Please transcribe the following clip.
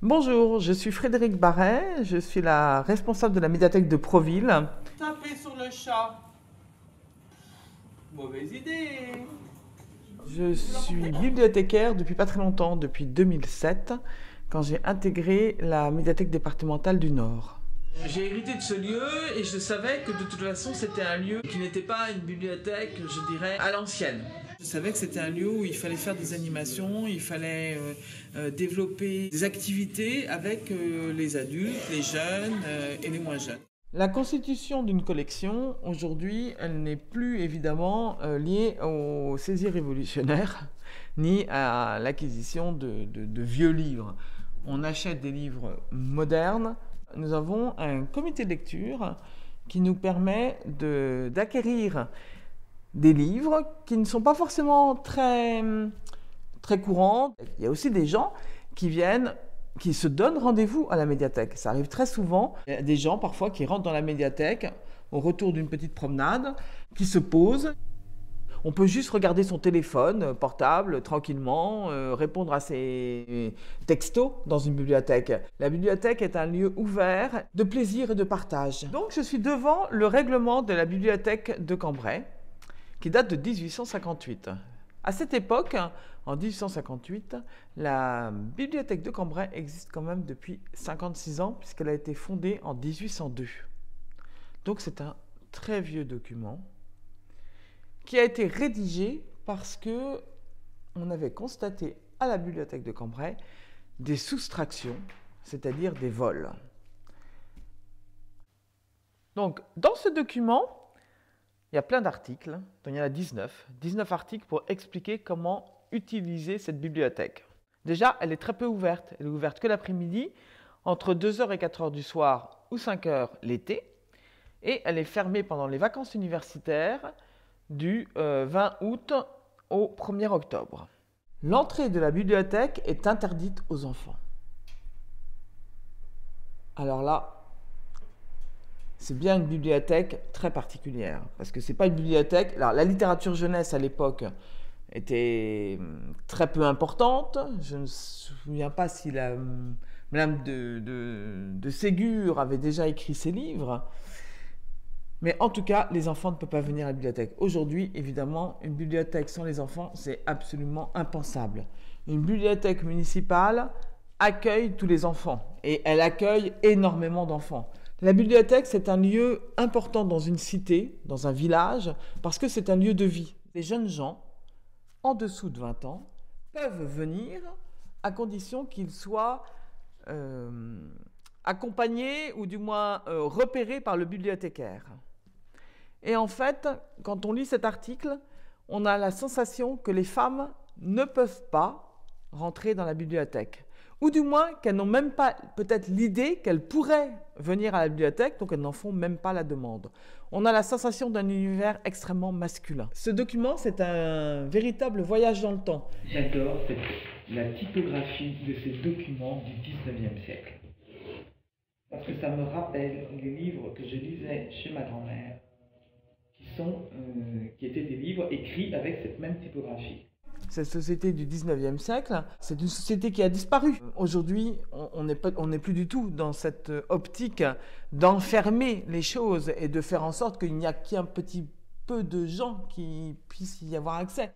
Bonjour, je suis Frédéric Barret, je suis la responsable de la médiathèque de Proville. Taper sur le chat. Mauvaise idée. Je suis bibliothécaire depuis pas très longtemps, depuis 2007, quand j'ai intégré la médiathèque départementale du Nord. J'ai hérité de ce lieu et je savais que de toute façon c'était un lieu qui n'était pas une bibliothèque, je dirais, à l'ancienne. Je savais que c'était un lieu où il fallait faire des animations, il fallait développer des activités avec les adultes, les jeunes et les moins jeunes. La constitution d'une collection, aujourd'hui, elle n'est plus évidemment liée aux saisies révolutionnaires, ni à l'acquisition de vieux livres. On achète des livres modernes. Nous avons un comité de lecture qui nous permet d'acquérir des livres qui ne sont pas forcément très courants. Il y a aussi des gens qui viennent, qui se donnent rendez-vous à la médiathèque. Ça arrive très souvent. Il y a des gens parfois qui rentrent dans la médiathèque au retour d'une petite promenade, qui se posent. On peut juste regarder son téléphone portable tranquillement, répondre à ses textos dans une bibliothèque. La bibliothèque est un lieu ouvert de plaisir et de partage. Donc je suis devant le règlement de la bibliothèque de Cambrai, qui date de 1858. À cette époque, en 1858, la bibliothèque de Cambrai existe quand même depuis 56 ans, puisqu'elle a été fondée en 1802. Donc c'est un très vieux document qui a été rédigé parce que on avait constaté à la bibliothèque de Cambrai des soustractions, c'est-à-dire des vols. Donc, dans ce document, il y a plein d'articles, donc il y en a 19 articles pour expliquer comment utiliser cette bibliothèque. Déjà, elle est très peu ouverte. Elle est ouverte que l'après-midi, entre 2h et 4h du soir ou 5h l'été, et elle est fermée pendant les vacances universitaires du 20 août au 1er octobre. L'entrée de la bibliothèque est interdite aux enfants. Alors là, c'est bien une bibliothèque très particulière, parce que c'est pas une bibliothèque. Alors, la littérature jeunesse à l'époque était très peu importante. Je ne me souviens pas si Madame de Ségur avait déjà écrit ses livres. Mais en tout cas, les enfants ne peuvent pas venir à la bibliothèque. Aujourd'hui, évidemment, une bibliothèque sans les enfants, c'est absolument impensable. Une bibliothèque municipale accueille tous les enfants et elle accueille énormément d'enfants. La bibliothèque, c'est un lieu important dans une cité, dans un village, parce que c'est un lieu de vie. Les jeunes gens, en dessous de 20 ans, peuvent venir à condition qu'ils soient accompagnés ou du moins repérés par le bibliothécaire. Et en fait, quand on lit cet article, on a la sensation que les femmes ne peuvent pas rentrer dans la bibliothèque. Ou du moins qu'elles n'ont même pas peut-être l'idée qu'elles pourraient venir à la bibliothèque, donc elles n'en font même pas la demande. On a la sensation d'un univers extrêmement masculin. Ce document, c'est un véritable voyage dans le temps. J'adore la typographie de ces documents du 19e siècle. Parce que ça me rappelle les livres que je lisais chez ma grand-mère, qui étaient des livres écrits avec cette même typographie. Cette société du 19e siècle, c'est une société qui a disparu. Aujourd'hui, on n'est plus du tout dans cette optique d'enfermer les choses et de faire en sorte qu'il n'y a qu'un petit peu de gens qui puissent y avoir accès.